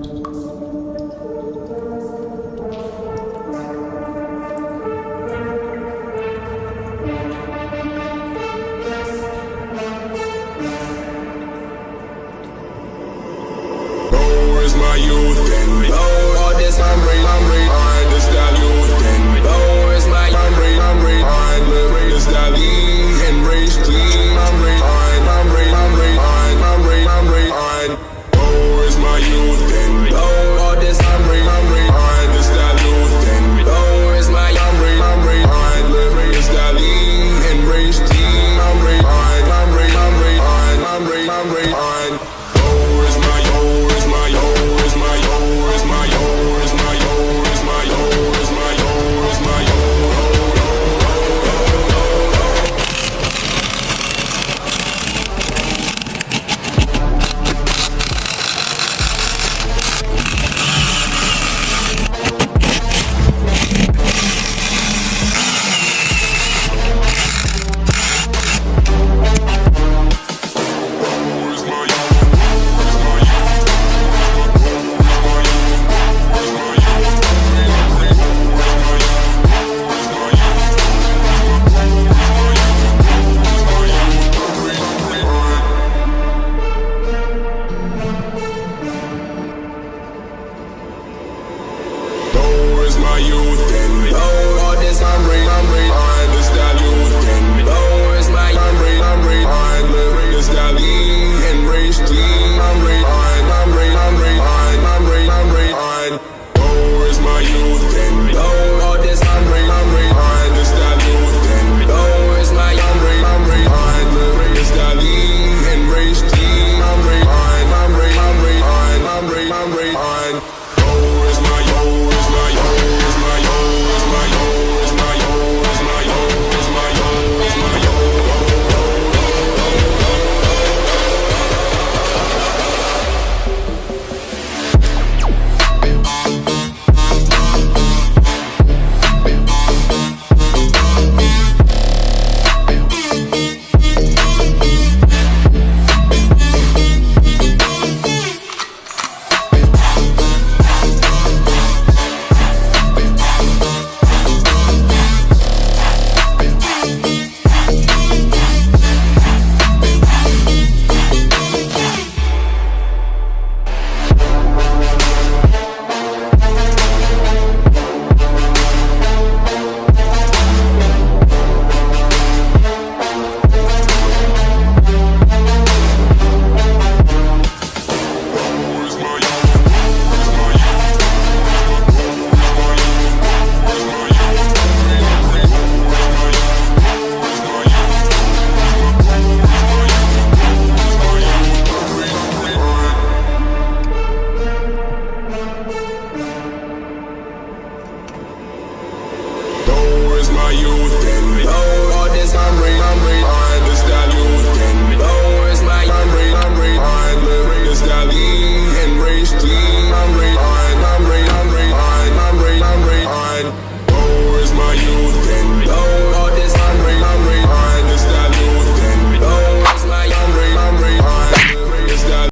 My youth and blow all this hungry, I understand youth and blow is my hungry, I live is that lean and race clean, hungry, I blow is my youth and blow all this hungry, I understand youth and blow is my hungry, I live is that lean and race clean, hungry, I blow is my youth and blow all this hungry, I understand youth and blow is my hungry, I live is that lean and race clean, hungry, I blow is my youth and blow all this hungry, I understand youth and blow is my hungry, I live is that lean and race clean, hungry, I